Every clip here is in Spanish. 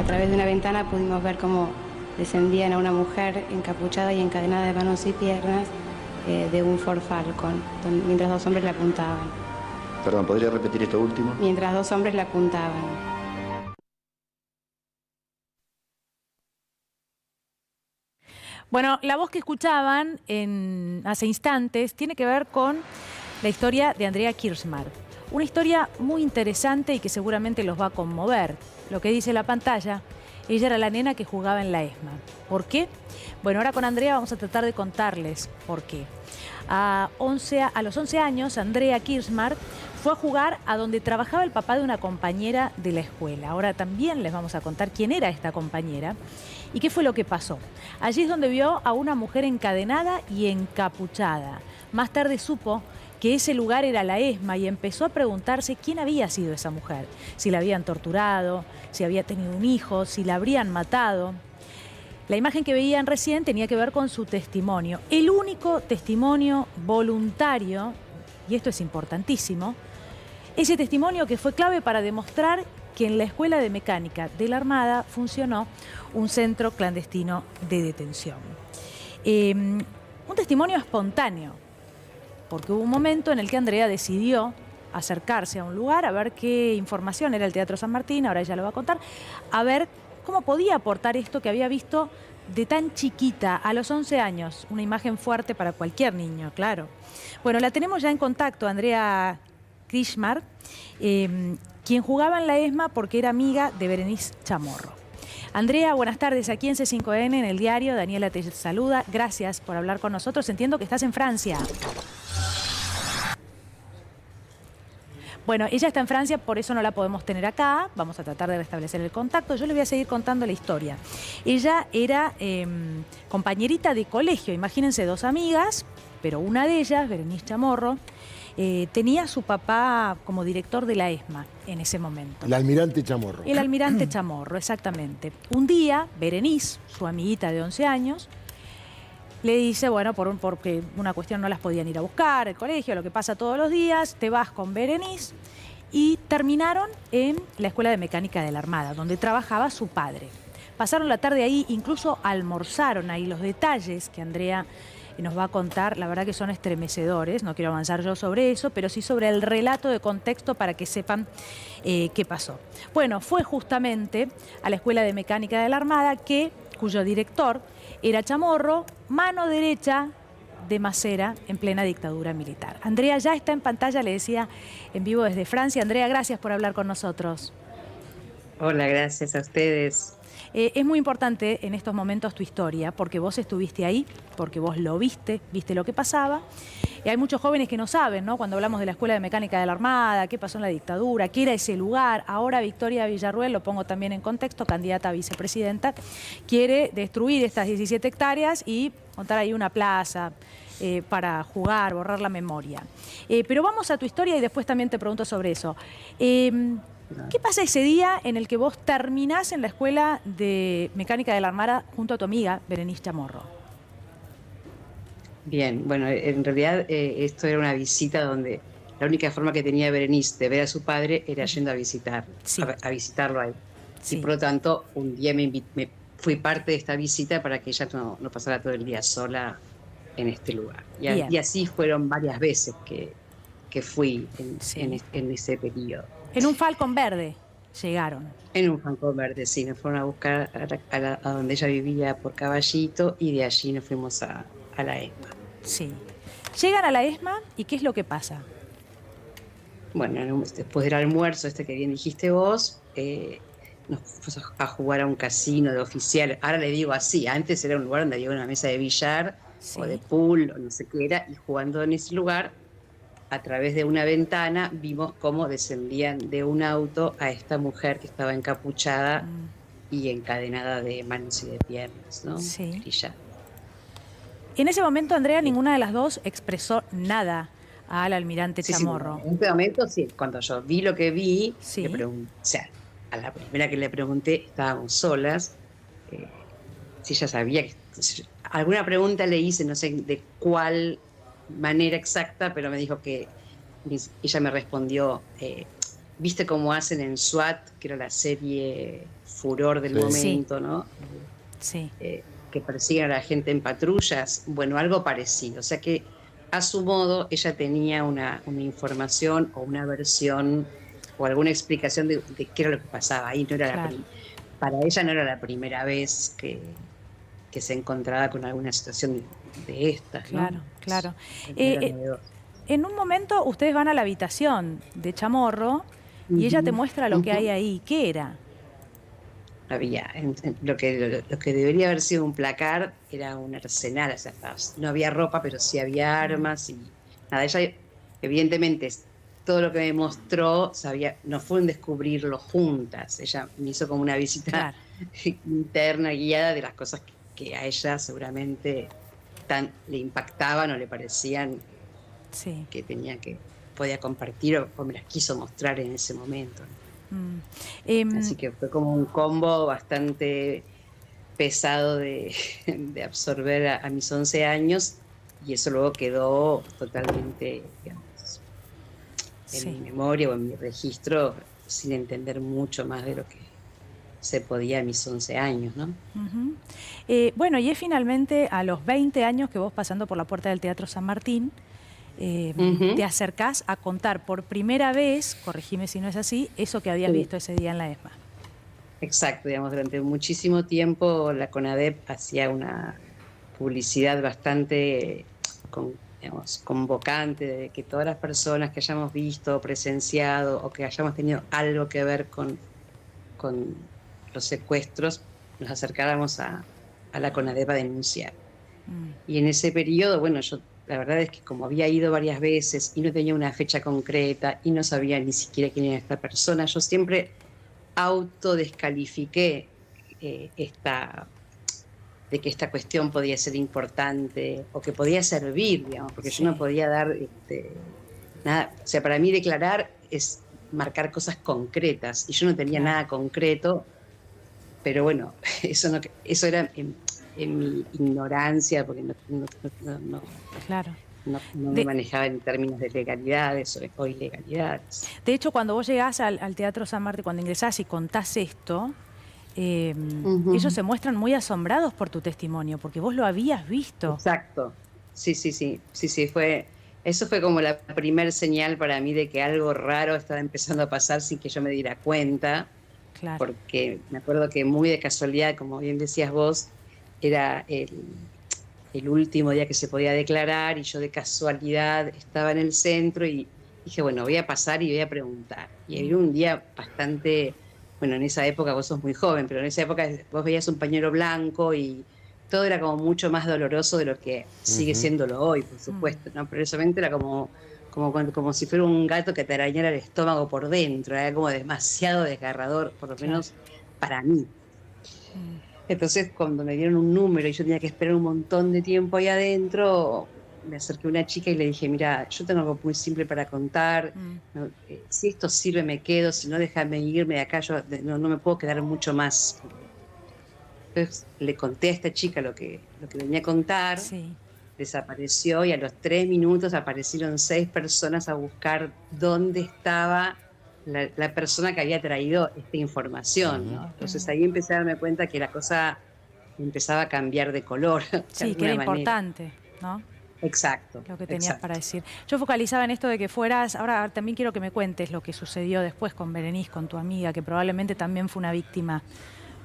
través de una ventana pudimos ver cómo descendían a una mujer encapuchada y encadenada de manos y piernas de un Ford Falcon, mientras dos hombres la apuntaban. Perdón, ¿podría repetir esto último? Mientras dos hombres la apuntaban. Bueno, la voz que escuchaban hace instantes tiene que ver con la historia de Andrea Kirchmar. Una historia muy interesante y que seguramente los va a conmover. Lo que dice la pantalla, ella era la nena que jugaba en la ESMA. ¿Por qué? Bueno, ahora con Andrea vamos a tratar de contarles por qué. A los 11 años, Andrea Kirchmar fue a jugar a donde trabajaba el papá de una compañera de la escuela. Ahora también les vamos a contar quién era esta compañera y qué fue lo que pasó. Allí es donde vio a una mujer encadenada y encapuchada. Más tarde supo que ese lugar era la ESMA y empezó a preguntarse quién había sido esa mujer. Si la habían torturado, si había tenido un hijo, si la habrían matado. La imagen que veían recién tenía que ver con su testimonio. El único testimonio voluntario, y esto es importantísimo, ese testimonio que fue clave para demostrar que en la Escuela de Mecánica de la Armada funcionó un centro clandestino de detención. Un testimonio espontáneo, porque hubo un momento en el que Andrea decidió acercarse a un lugar a ver qué información era el Teatro San Martín, ahora ella lo va a contar, a ver cómo podía aportar esto que había visto de tan chiquita, a los 11 años, una imagen fuerte para cualquier niño, claro. Bueno, la tenemos ya en contacto, Andrea Kirchmar, quien jugaba en la ESMA porque era amiga de Berenice Chamorro. Andrea, buenas tardes, aquí en C5N, en el diario, Daniela te saluda, gracias por hablar con nosotros, entiendo que estás en Francia. Bueno, ella está en Francia, por eso no la podemos tener acá. Vamos a tratar de restablecer el contacto. Yo les voy a seguir contando la historia. Ella era compañerita de colegio. Imagínense, dos amigas, pero una de ellas, Berenice Chamorro, tenía a su papá como director de la ESMA en ese momento. El almirante Chamorro. El almirante Chamorro, exactamente. Un día, Berenice, su amiguita de 11 años, le dice, bueno, porque una cuestión no las podían ir a buscar, el colegio, lo que pasa todos los días, te vas con Berenice, y terminaron en la Escuela de Mecánica de la Armada, donde trabajaba su padre. Pasaron la tarde ahí, incluso almorzaron ahí. Los detalles que Andrea nos va a contar, la verdad que son estremecedores, no quiero avanzar yo sobre eso, pero sí sobre el relato de contexto para que sepan qué pasó. Bueno, fue justamente a la Escuela de Mecánica de la Armada cuyo director era Chamorro, mano derecha de Macera en plena dictadura militar. Andrea ya está en pantalla, le decía, en vivo desde Francia. Andrea, gracias por hablar con nosotros. Hola, gracias a ustedes. Es muy importante en estos momentos tu historia, porque vos estuviste ahí, porque vos lo viste lo que pasaba. Hay muchos jóvenes que no saben, ¿no? Cuando hablamos de la Escuela de Mecánica de la Armada, qué pasó en la dictadura, qué era ese lugar. Ahora Victoria Villarruel, lo pongo también en contexto, candidata a vicepresidenta, quiere destruir estas 17 hectáreas y montar ahí una plaza para jugar, borrar la memoria. Pero vamos a tu historia y después también te pregunto sobre eso. ¿Qué pasa ese día en el que vos terminás en la Escuela de Mecánica de la Armada junto a tu amiga Berenice Chamorro? Bien, bueno, en realidad esto era una visita donde la única forma que tenía Berenice de ver a su padre era yendo a visitarlo, sí. a visitarlo a él. Sí. Y por lo tanto, un día fui parte de esta visita para que ella no pasara todo el día sola en este lugar. Y así fueron varias veces que fui en ese periodo. En un Falcon verde llegaron. En un Falcon verde, sí. Nos fueron a buscar a donde ella vivía por Caballito y de allí nos fuimos a la ESMA. Sí. Llegan a la ESMA y ¿qué es lo que pasa? Bueno, después del almuerzo que bien dijiste vos, nos fuimos a jugar a un casino de oficiales. Ahora le digo así, antes era un lugar donde había una mesa de billar o de pool o no sé qué era, y jugando en ese lugar, a través de una ventana vimos cómo descendían de un auto a esta mujer que estaba encapuchada y encadenada de manos y de piernas, ¿no? Sí. Grillando. En ese momento, Andrea, ninguna de las dos expresó nada al almirante Chamorro. Sí, en este momento, sí. Cuando yo vi lo que vi, le pregunté, o sea, a la primera que le pregunté, estábamos solas, si ella sabía que... Alguna pregunta le hice, no sé de cuál manera exacta, pero me dijo que ella me respondió viste cómo hacen en SWAT, que era la serie furor del Sí. momento, ¿no? Sí, Que persiguen a la gente en patrullas, bueno, algo parecido. O sea que a su modo ella tenía una información o una versión o alguna explicación de qué era lo que pasaba. Ahí no era claro, para ella no era la primera vez que se encontraba con alguna situación de estas, ¿no? claro, claro. No era Eh, novedoso. en un momento ustedes van a la habitación de Chamorro y ella te Ujú, muestra lo que hay ujú. ahí. ¿Qué era? Había, lo que debería haber sido un placar era un arsenal, o sea, no había ropa, pero sí había Mm, armas y nada, ella evidentemente todo lo que me mostró, sabía, no fue un descubrirlo juntas, ella me hizo como una visita claro, interna, guiada de las cosas que a ella seguramente le impactaban o le parecían sí. que podía compartir o me las quiso mostrar en ese momento, ¿no? Mm. Así Em, que fue como un combo bastante pesado de absorber a mis 11 años y eso luego quedó totalmente, digamos, en sí. mi memoria o en mi registro sin entender mucho más de lo que se podía a mis 11 años, ¿no? Ujú. Bueno, y es finalmente a los 20 años que vos pasando por la puerta del Teatro San Martín, te Ujú. acercás a contar por primera vez, corregime si no es así, eso que habías Sí, visto ese día en la ESMA. exacto, digamos, durante muchísimo tiempo la CONADEP hacía una publicidad bastante digamos, convocante de que todas las personas que hayamos visto, presenciado o que hayamos tenido algo que ver con los secuestros, nos acercáramos a la CONADEP a denunciar. Mm, Y en ese periodo, bueno, yo la verdad es que como había ido varias veces y no tenía una fecha concreta y no sabía ni siquiera quién era esta persona, yo siempre autodescalifiqué de que esta cuestión podía ser importante o que podía servir, digamos, porque yo no sí, podía dar nada, o sea, para mí declarar es marcar cosas concretas y yo no tenía claro, nada concreto, pero bueno, eso era en mi ignorancia, porque claro. no me De, manejaba en términos de legalidades o ilegalidades. de hecho, cuando vos llegás al Teatro San Martín, cuando ingresás y contás esto, eh, ellos Ujú. se muestran muy asombrados por tu testimonio, porque vos lo habías visto. Exacto. Sí, sí, sí, sí, sí, eso fue como la primer señal para mí de que algo raro estaba empezando a pasar sin que yo me diera cuenta, Claro. porque me acuerdo que muy de casualidad, como bien decías vos, era el último día que se podía declarar y yo de casualidad estaba en el centro y dije, bueno, voy a pasar y voy a preguntar. Y había Mm, un día bastante, bueno, en esa época vos sos muy joven, pero en esa época vos veías un pañuelo blanco y todo era como mucho más doloroso de lo que sigue Ujú. siéndolo hoy, por mm, supuesto, ¿no? Pero eso era como si fuera un gato que te arañara el estómago por dentro, era como demasiado desgarrador, por lo claro. menos para mí. Mm, Entonces, cuando me dieron un número y yo tenía que esperar un montón de tiempo ahí adentro, me acerqué a una chica y le dije, mira, yo tengo algo muy simple para contar, mm, ¿no? Si esto sirve me quedo, si no déjame irme de acá, yo no me puedo quedar mucho más. Entonces le conté a esta chica lo que venía a contar, sí. desapareció y a los 3 minutos aparecieron 6 personas a buscar dónde estaba la persona que había traído esta información, Ujú. ¿no? Entonces Mm, ahí empecé a darme cuenta que la cosa empezaba a cambiar de color, de sí, que era alguna manera. importante, ¿no? Exacto, Lo que tenías para exacto. decir. Yo focalizaba en esto de que fueras, ahora también quiero que me cuentes lo que sucedió después con Berenice, con tu amiga, que probablemente también fue una víctima,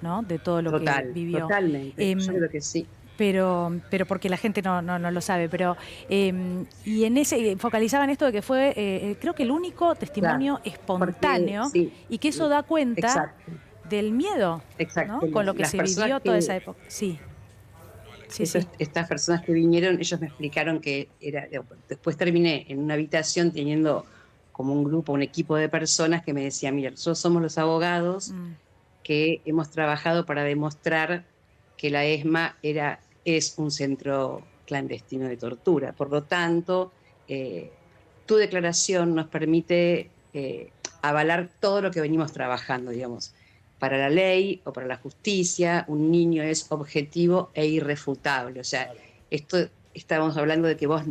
¿no? De todo lo que vivió. Totalmente. Yo Em, creo que sí. pero porque la gente no lo sabe, pero y en ese focalizaba en esto de que fue, creo que el único Claro. testimonio Porque espontáneo sí, y que eso da cuenta exacto, del miedo, exacto. ¿no? Con lo que Las se personas vivió toda esa época. Sí, sí, sí. estas personas que vinieron, ellos me explicaron que después terminé en una habitación teniendo como un grupo, un equipo de personas que me decían, mira, nosotros somos los abogados Mm, que hemos trabajado para demostrar que la ESMA es un centro clandestino de tortura. Por lo tanto, tu declaración nos permite avalar todo lo que venimos trabajando, digamos. Para la ley o para la justicia, un niño es objetivo e irrefutable. O sea, esto estábamos hablando de que vos,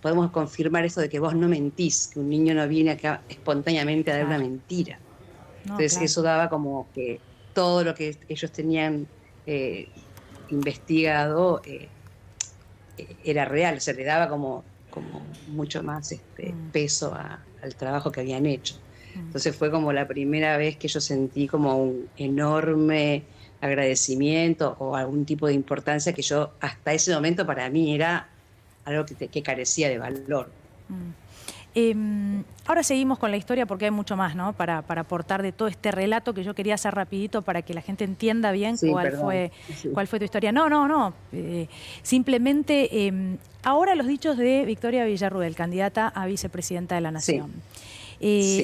podemos confirmar eso de que vos no mentís, que un niño no viene acá espontáneamente a dar una mentira. No, Entonces claro. eso daba como que todo lo que ellos tenían investigado era real, se le daba como mucho más peso al trabajo que habían hecho. Entonces fue como la primera vez que yo sentí como un enorme agradecimiento o algún tipo de importancia que yo hasta ese momento para mí era algo que carecía de valor. Ahora seguimos con la historia porque hay mucho más, ¿no? Para aportar de todo este relato que yo quería hacer rapidito para que la gente entienda bien cuál fue tu historia. No. Simplemente, ahora los dichos de Victoria Villarruel, candidata a vicepresidenta de la Nación.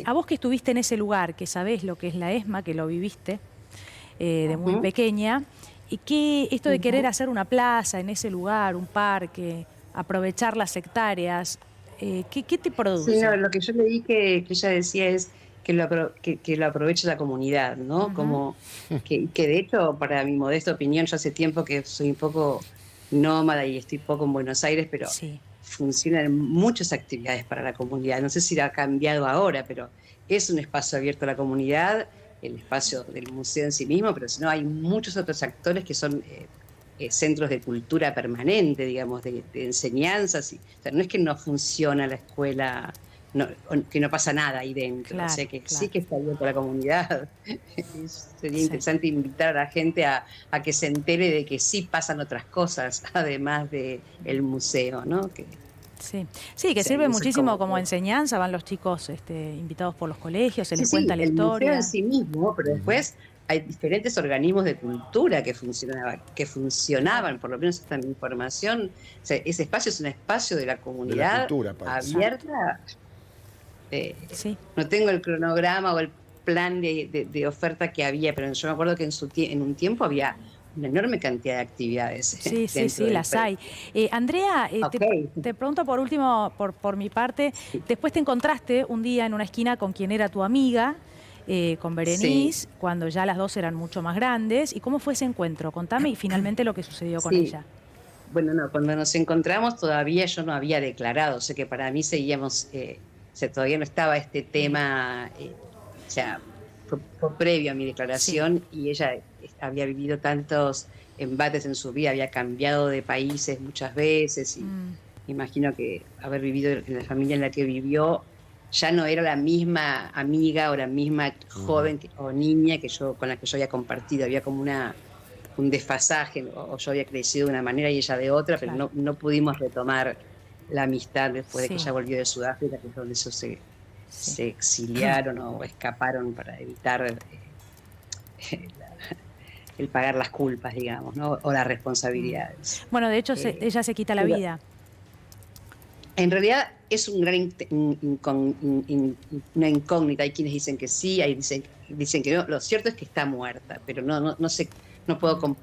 A vos que estuviste en ese lugar, que sabés lo que es la ESMA, que lo viviste de muy pequeña, y que esto de querer hacer una plaza en ese lugar, un parque, aprovechar las hectáreas, ¿qué te produce? Sí, no, lo que yo leí que ella decía es que lo aproveche la comunidad, ¿no? Como que de hecho, para mi modesta opinión, yo hace tiempo que soy un poco nómada y estoy poco en Buenos Aires, pero funcionan muchas actividades para la comunidad. No sé si ha cambiado ahora, pero es un espacio abierto a la comunidad, el espacio del museo en sí mismo, pero si no, hay muchos otros actores que son centros de cultura permanente, digamos, de enseñanzas. O sea, no es que no funciona la escuela, que no pasa nada ahí dentro. O sea, que sí que está abierto a la comunidad. Sería interesante invitar a la gente a que se entere de que sí pasan otras cosas, además del museo, ¿no? Sí, que sirve muchísimo como enseñanza, van los chicos invitados por los colegios, se les cuenta la historia. El museo en sí mismo, pero después hay diferentes organismos de cultura que funcionaban, por lo menos esta mi información. O sea, ese espacio es un espacio de la comunidad de la cultura, abierta. No tengo el cronograma o el plan de oferta que había, pero yo me acuerdo que en un tiempo había una enorme cantidad de actividades. Sí, las hay. Andrea, te pregunto por último, por mi parte, después te encontraste un día en una esquina con quien era tu amiga, con Berenice, cuando ya las dos eran mucho más grandes. ¿Y cómo fue ese encuentro? Contame y finalmente lo que sucedió con ella. Bueno, no, cuando nos encontramos todavía yo no había declarado, o sea que para mí seguíamos, o sea, todavía no estaba este tema, o sea, fue previo a mi declaración y ella había vivido tantos embates en su vida, había cambiado de países muchas veces y imagino que haber vivido en la familia en la que vivió ya no era la misma amiga o la misma joven o niña con la que yo había compartido, había como un desfasaje, o yo había crecido de una manera y ella de otra, pero no pudimos retomar la amistad después de que ella volvió de Sudáfrica, que es donde ellos se exiliaron o escaparon para evitar el pagar las culpas, digamos, ¿no? O las responsabilidades. Bueno, de hecho, ella se quita la vida. En realidad es un gran una incógnita. Hay quienes dicen que sí, hay dicen que no. Lo cierto es que está muerta, pero no puedo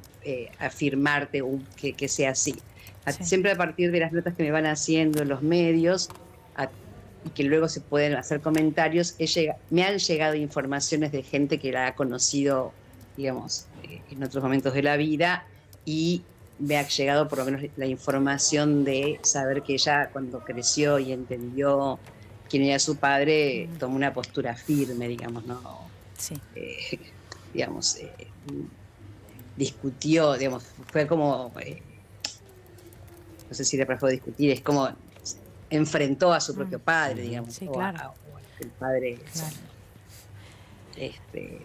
afirmarte que sea así. Siempre a partir de las notas que me van haciendo en los medios y que luego se pueden hacer comentarios, me han llegado informaciones de gente que la ha conocido, digamos, en otros momentos de la vida, y me ha llegado por lo menos la información de saber que ella, cuando creció y entendió quién era su padre, tomó una postura firme, digamos, ¿no? Digamos, discutió, digamos, fue como, no sé si la palabra discutir, es como enfrentó a su propio padre, digamos, o el padre.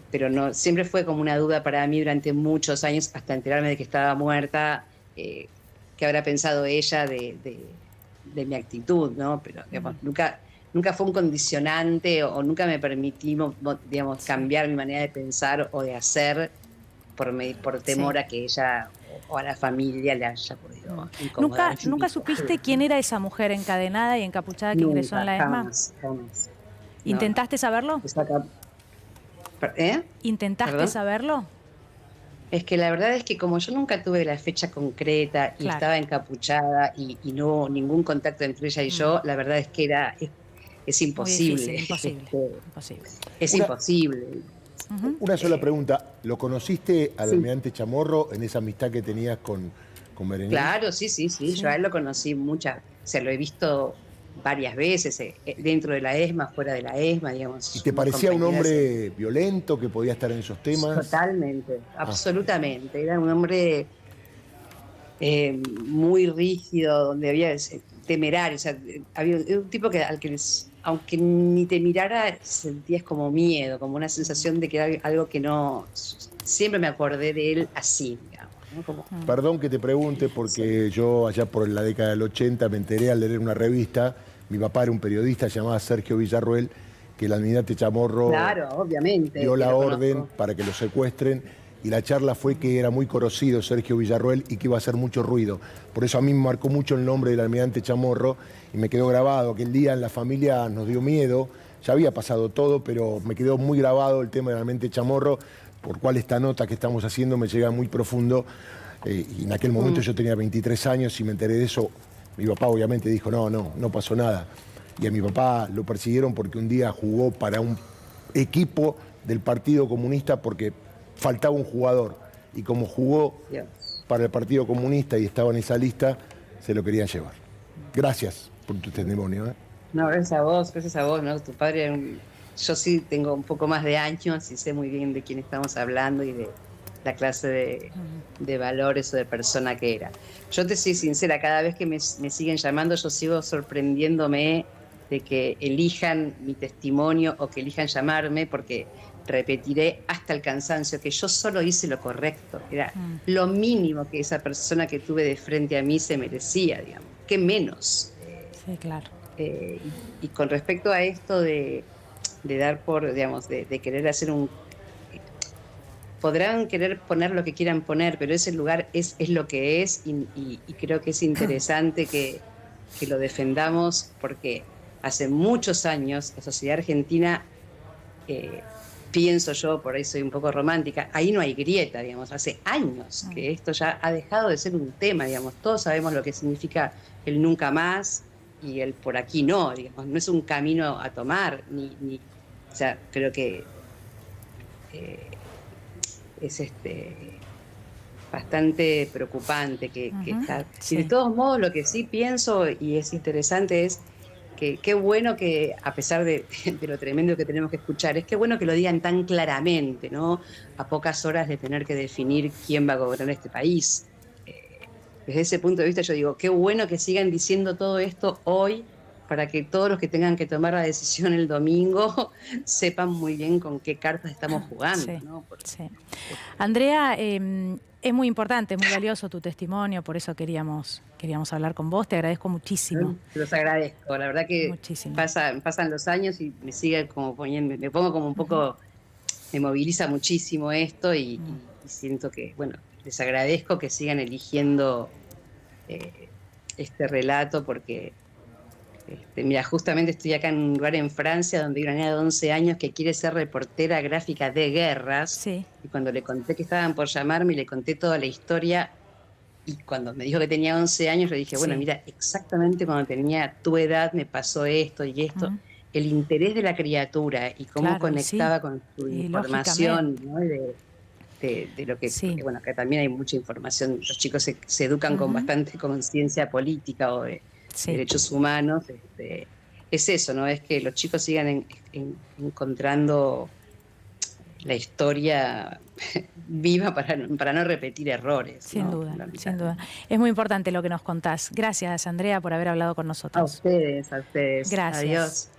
Pero no, siempre fue como una duda para mí durante muchos años, hasta enterarme de que estaba muerta, qué habrá pensado ella de mi actitud, ¿no? Pero digamos, nunca fue un condicionante o nunca me permitimos, digamos, cambiar mi manera de pensar o de hacer por temor a que ella o a la familia le haya podido incomodar. ¿Nunca supiste quién era esa mujer encadenada y encapuchada que ingresó en la ESMA? Jamás. ¿Intentaste saberlo? ¿Intentaste saberlo? Es que la verdad es que como yo nunca tuve la fecha concreta y estaba encapuchada y no hubo ningún contacto entre ella y yo, la verdad es que es imposible. Es imposible. Una sola pregunta. ¿Lo conociste al almirante Chamorro en esa amistad que tenías con con Berenice? Claro, sí. Yo a él lo conocí o sea, lo he visto varias veces, dentro de la ESMA, fuera de la ESMA, digamos. ¿Y te parecía un hombre violento que podía estar en esos temas? Totalmente, absolutamente. Era un hombre muy rígido, donde había temerario. O sea, había un tipo al que aunque ni te mirara, sentías como miedo, como una sensación de que era algo que no... Siempre me acordé de él así, digamos, ¿no? Como... Perdón que te pregunte, porque yo allá por la década del 80 me enteré al leer una revista. Mi papá era un periodista llamado Sergio Villarroel, que el almirante Chamorro, claro, obviamente, dio la orden para que lo secuestren, y la charla fue que era muy conocido Sergio Villarroel y que iba a hacer mucho ruido. Por eso a mí me marcó mucho el nombre del almirante Chamorro y me quedó grabado. Aquel día en la familia nos dio miedo, ya había pasado todo, pero me quedó muy grabado el tema del almirante Chamorro, por cual esta nota que estamos haciendo me llega muy profundo. Y en aquel momento yo tenía 23 años y me enteré de eso. Mi papá obviamente dijo, no pasó nada. Y a mi papá lo persiguieron porque un día jugó para un equipo del Partido Comunista porque faltaba un jugador. Y como jugó para el Partido Comunista y estaba en esa lista, se lo querían llevar. Gracias por tu testimonio. No, gracias a vos, ¿no? Tu padre, yo sí tengo un poco más de años y sé muy bien de quién estamos hablando y de la clase de valores o de persona que era. Yo te soy sincera, cada vez que me siguen llamando, yo sigo sorprendiéndome de que elijan mi testimonio o que elijan llamarme, porque repetiré hasta el cansancio que yo solo hice lo correcto. Era lo mínimo que esa persona que tuve de frente a mí se merecía, digamos. ¿Qué menos? Sí, claro. Y con respecto a esto de dar por, digamos, de querer hacer un... Podrán querer poner lo que quieran poner, pero ese lugar es lo que es y creo que es interesante que lo defendamos, porque hace muchos años la sociedad argentina, pienso yo, por ahí soy un poco romántica, ahí no hay grieta, digamos, hace años que esto ya ha dejado de ser un tema, digamos, todos sabemos lo que significa el nunca más y el por aquí no, digamos, no es un camino a tomar, o sea, creo que es bastante preocupante que está. Sí. Y de todos modos, lo que sí pienso y es interesante es que qué bueno que, a pesar de lo tremendo que tenemos que escuchar, es qué bueno que lo digan tan claramente, ¿no? A pocas horas de tener que definir quién va a gobernar este país. Desde ese punto de vista yo digo, qué bueno que sigan diciendo todo esto hoy, para que todos los que tengan que tomar la decisión el domingo sepan muy bien con qué cartas estamos jugando. Sí, ¿no? sí. Andrea, es muy importante, es muy valioso tu testimonio, por eso queríamos hablar con vos. Te agradezco muchísimo. Te los agradezco, la verdad que pasan los años y me sigue como poniendo, me pongo como un poco, me moviliza muchísimo esto y siento que, bueno, les agradezco que sigan eligiendo este relato, porque mira, justamente estoy acá en un lugar en Francia donde hay una niña de 11 años que quiere ser reportera gráfica de guerras. Sí. Y cuando le conté que estaban por llamarme, le conté toda la historia. Y cuando me dijo que tenía 11 años, le dije, bueno, mira, exactamente cuando tenía tu edad me pasó esto y esto. El interés de la criatura y cómo conectaba con su información, ¿no? De lo que, bueno, acá también hay mucha información. Los chicos se educan con bastante conciencia política o de derechos humanos. Es eso, ¿no? Es que los chicos sigan encontrando la historia viva para no repetir errores. Sin duda, sin duda. Es muy importante lo que nos contás. Gracias, Andrea, por haber hablado con nosotros. A ustedes. Gracias. Adiós.